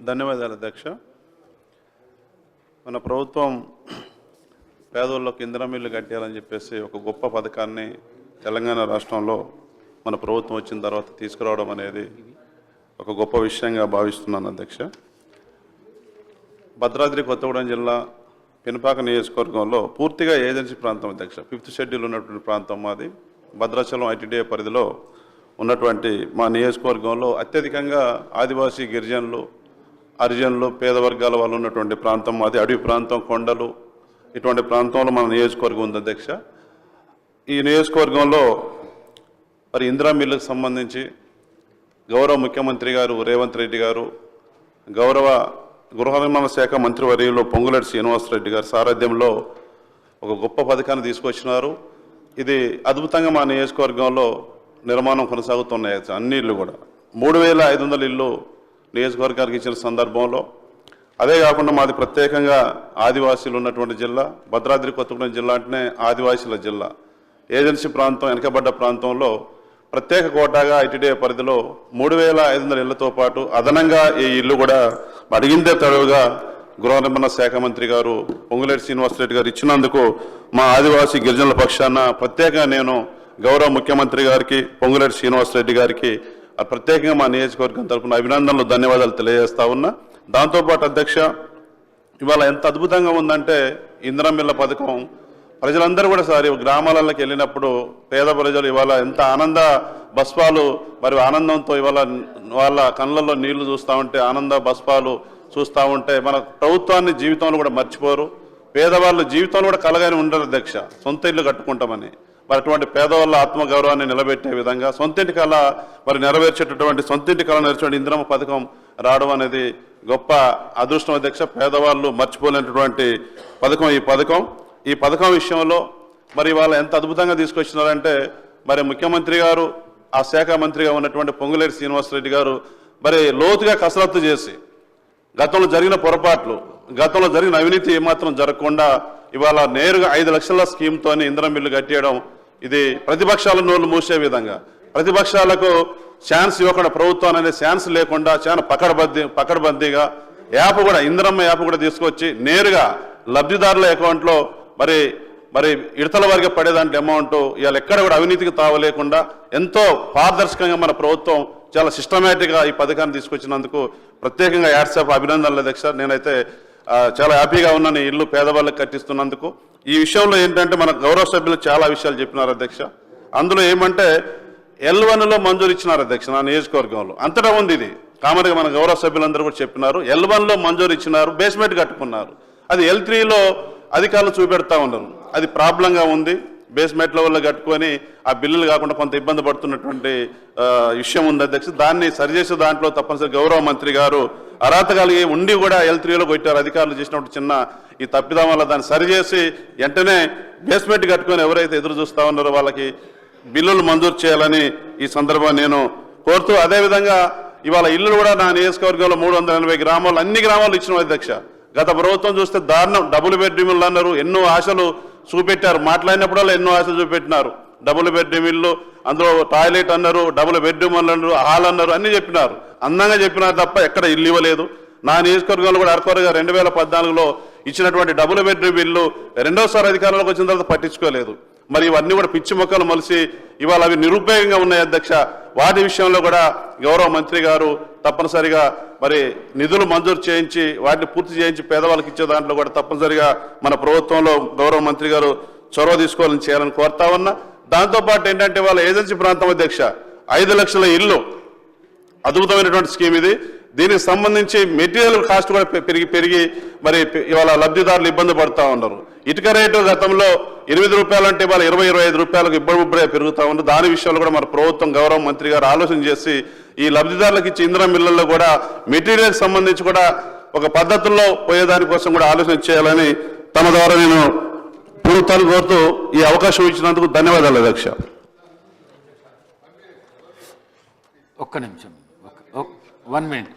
ధన్యవాదాలు అధ్యక్ష. మన ప్రభుత్వం పేదోళ్ళకి ఇంధనం ఇల్లు కట్టాలని చెప్పేసి ఒక గొప్ప పథకాన్ని తెలంగాణ రాష్ట్రంలో మన ప్రభుత్వం వచ్చిన తర్వాత తీసుకురావడం అనేది ఒక గొప్ప విషయంగా భావిస్తున్నాను అధ్యక్ష. భద్రాద్రి కొత్తగూడెం జిల్లా పినపాక నియోజకవర్గంలో పూర్తిగా ఏజెన్సీ ప్రాంతం అధ్యక్ష. 5th షెడ్యూల్ ఉన్నటువంటి ప్రాంతం మాది. భద్రాచలం ఐటీడీఏ పరిధిలో ఉన్నటువంటి మా నియోజకవర్గంలో అత్యధికంగా ఆదివాసీ గిరిజనులు, హరిజనులు, పేద వర్గాల వాళ్ళు ఉన్నటువంటి ప్రాంతం మాది. అడవి ప్రాంతం, కొండలు, ఇటువంటి ప్రాంతంలో మన నియోజకవర్గం ఉంది అధ్యక్ష. ఈ నియోజకవర్గంలో మరి ఇందిరా మిల్లుకు సంబంధించి గౌరవ ముఖ్యమంత్రి గారు రేవంత్ రెడ్డి గారు, గౌరవ గృహ నిర్మాణ శాఖ మంత్రివర్యులు పొంగులేటి శ్రీనివాసరెడ్డి గారి సారథ్యంలో ఒక గొప్ప పథకాన్ని తీసుకొచ్చినారు. ఇది అద్భుతంగా మా నియోజకవర్గంలో నిర్మాణం కొనసాగుతున్నాయి. అన్ని ఇళ్ళు కూడా 3500 ఇళ్ళు నియోజకవర్గానికి ఇచ్చిన సందర్భంలో, అదే కాకుండా మాది ప్రత్యేకంగా ఆదివాసీలు ఉన్నటువంటి జిల్లా. భద్రాద్రి కొత్తగూడెం జిల్లా అంటేనే ఆదివాసీల జిల్లా. ఏజెన్సీ ప్రాంతం, వెనకబడ్డ ప్రాంతంలో ప్రత్యేక కోటాగా ఐటీడీఏ పరిధిలో 3500 ఇళ్లతో పాటు అదనంగా ఈ ఇల్లు కూడా అడిగిందే తడవుగా గృహ నిర్మాణ శాఖ మంత్రి గారు పొంగులేటి శ్రీనివాసరెడ్డి గారు ఇచ్చినందుకు మా ఆదివాసీ గిరిజనుల పక్షాన ప్రత్యేకంగా నేను గౌరవ ముఖ్యమంత్రి గారికి, పొంగులేటి శ్రీనివాసరెడ్డి గారికి ప్రత్యేకంగా మా నియోజకవర్గం తరఫున అభినందనలు, ధన్యవాదాలు తెలియజేస్తా ఉన్నా. దాంతోపాటు అధ్యక్ష, ఇవాళ ఎంత అద్భుతంగా ఉందంటే ఇందిరా మిల్ల పథకం ప్రజలందరూ కూడా సారి గ్రామాలలోకి వెళ్ళినప్పుడు పేద ప్రజలు ఇవాళ ఎంత ఆనంద బస్పాలు, మరి ఆనందంతో ఇవాళ వాళ్ళ కళ్ళల్లో నీళ్లు చూస్తూ ఉంటే, ఆనంద బస్పాలు చూస్తూ ఉంటే మన ప్రభుత్వాన్ని జీవితంలో కూడా మర్చిపోరు. పేదవాళ్ళు జీవితంలో కూడా కలగానే ఉండరు అధ్యక్ష, సొంత ఇల్లు కట్టుకుంటామని. మరి అటువంటి పేదవాళ్ళ ఆత్మగౌరవాన్ని నిలబెట్టే విధంగా సొంతింటి కళ మరి నెరవేర్చేటటువంటి సొంతింటి కళ నెరవేర్చే ఇందిరమ్మ పథకం రావడం అనేది గొప్ప అదృష్టం అధ్యక్ష. పేదవాళ్ళు మర్చిపోలేనటువంటి పథకం. ఈ పథకం విషయంలో మరి వాళ్ళు ఎంత అద్భుతంగా తీసుకొచ్చినారంటే, మరి ముఖ్యమంత్రి గారు, ఆ శాఖ మంత్రిగా ఉన్నటువంటి పొంగులేటి శ్రీనివాసరెడ్డి గారు మరి లోతుగా కసరత్తు చేసి గతంలో జరిగిన పొరపాట్లు, గతంలో జరిగిన అవినీతి ఏమాత్రం జరగకుండా ఇవాళ నేరుగా 5 లక్షల స్కీమ్తోని ఇంధనం బిల్లు కట్టేయడం, ఇది ప్రతిపక్షాల నోళ్లు మూసే విధంగా, ప్రతిపక్షాలకు ఛాన్స్ ఇవ్వకుండా, ప్రభుత్వం అనేది ఛాన్స్ లేకుండా చాలా పకడ్బందీగా యాప్ కూడా, ఇంధనమ్మ యాప్ కూడా తీసుకొచ్చి నేరుగా లబ్ధిదారుల అకౌంట్లో మరి ఇడతల వారికి పడేదాంట్లో అమౌంట్ ఇవాళ ఎక్కడ కూడా అవినీతికి తావలేకుండా ఎంతో పారదర్శకంగా మన ప్రభుత్వం చాలా సిస్టమేటిక్గా ఈ పథకాన్ని తీసుకొచ్చినందుకు ప్రత్యేకంగా యాడ్సాప్ అభినందనలు అధ్యక్ష. నేనైతే చాలా హ్యాపీగా ఉన్నాను ఈ ఇల్లు పేదవాళ్ళకి కట్టిస్తున్నందుకు. ఈ విషయంలో ఏంటంటే మన గౌరవ సభ్యులు చాలా విషయాలు చెప్పినారు అధ్యక్ష. అందులో ఏమంటే L1లో మంజూరు ఇచ్చినారు అధ్యక్ష. నా నియోజకవర్గంలో అంతటా ఉంది ఇది. కామన్గా మన గౌరవ సభ్యులందరూ కూడా చెప్పినారు. L1లో మంజూరు ఇచ్చినారు, బేస్మెంట్ కట్టుకున్నారు. అది L3లో అధికారులు చూపెడతా ఉన్నారు. అది ప్రాబ్లంగా ఉంది. బేస్మెంట్ లెవెల్లో కట్టుకొని ఆ బిల్లులు కాకుండా కొంత ఇబ్బంది పడుతున్నటువంటి విషయం ఉంది అధ్యక్ష. దాన్ని సరిచేసే దాంట్లో తప్పనిసరి గౌరవ మంత్రి గారు అర్హత కలిగి ఉండి కూడా L3లో కొట్టారు. అధికారులు చేసినప్పుడు చిన్న ఈ తప్పిదం వల్ల దాన్ని సరిచేసి వెంటనే బేస్మెంట్ కట్టుకొని ఎవరైతే ఎదురు చూస్తూ ఉన్నారో వాళ్ళకి బిల్లులు మంజూరు చేయాలని ఈ సందర్భంగా నేను కోరుతూ, అదేవిధంగా ఇవాళ ఇల్లులు కూడా నా నియోజకవర్గంలో 380 గ్రామాలు, అన్ని గ్రామాలు ఇచ్చిన అధ్యక్ష. గత ప్రభుత్వం చూస్తే దారుణం. డబుల్ బెడ్రూమ్లు అన్నారు, ఎన్నో ఆశలు చూపెట్టారు. మాట్లాడినప్పుడల్లా ఎన్నో ఆశలు చూపెట్టినారు. డబుల్ బెడ్రూమ్ ఇల్లు, అందులో టాయిలెట్ అన్నారు, డబుల్ బెడ్రూమ్ అన్నారు, హాల్ అన్నారు, అన్నీ చెప్పినారు. అందంగా చెప్పినారు తప్ప ఎక్కడ ఇల్లు ఇవ్వలేదు. నా నియోజకవర్గంలో కూడా అరకొరగా 2014లో ఇచ్చినటువంటి డబుల్ బెడ్రూమ్ ఇల్లు రెండోసారి అధికారంలోకి వచ్చిన తర్వాత పట్టించుకోలేదు. మరి ఇవన్నీ కూడా పిచ్చి మొక్కలు మలిసి ఇవాళ అవి నిరుపయోగంగా ఉన్నాయి అధ్యక్ష. వాటి విషయంలో కూడా గౌరవ మంత్రి గారు తప్పనిసరిగా మరి నిధులు మంజూరు చేయించి వాటిని పూర్తి చేయించి పేదవాళ్ళకి ఇచ్చే దాంట్లో కూడా తప్పనిసరిగా మన ప్రభుత్వంలో గౌరవ మంత్రి గారు చొరవ తీసుకోవాలని చేయాలని కోరుతా ఉన్నా. దాంతోపాటు ఏంటంటే వాళ్ళ ఏజెన్సీ ప్రాంతం అధ్యక్ష 5 లక్షల ఇల్లు అద్భుతమైనటువంటి స్కీమ్ ఇది. దీనికి సంబంధించి మెటీరియల్ కాస్ట్ కూడా పెరిగి మరి ఇవాళ లబ్ధిదారులు ఇబ్బంది పడుతూ ఉన్నారు. ఇటుక రేటు గతంలో 8 రూపాయలు అంటే ఇవాళ 20-25 రూపాయలకు ఇబ్బడిబుబ్బడే పెరుగుతూ ఉంది. దాని విషయంలో కూడా మన ప్రభుత్వం గౌరవ మంత్రి గారు ఆలోచన చేసి ఈ లబ్ధిదారులకు ఇచ్చే ఇంధనం మిల్లుల్లో కూడా మెటీరియల్ సంబంధించి కూడా ఒక పద్ధతుల్లో పోయేదానికోసం కూడా ఆలోచన చేయాలని తమ ద్వారా నేను ప్రభుత్వాన్ని కోరుతూ ఈ అవకాశం ఇచ్చినందుకు ధన్యవాదాలు అధ్యక్ష. ఒక్క నిమిషం, 1 మినిట్.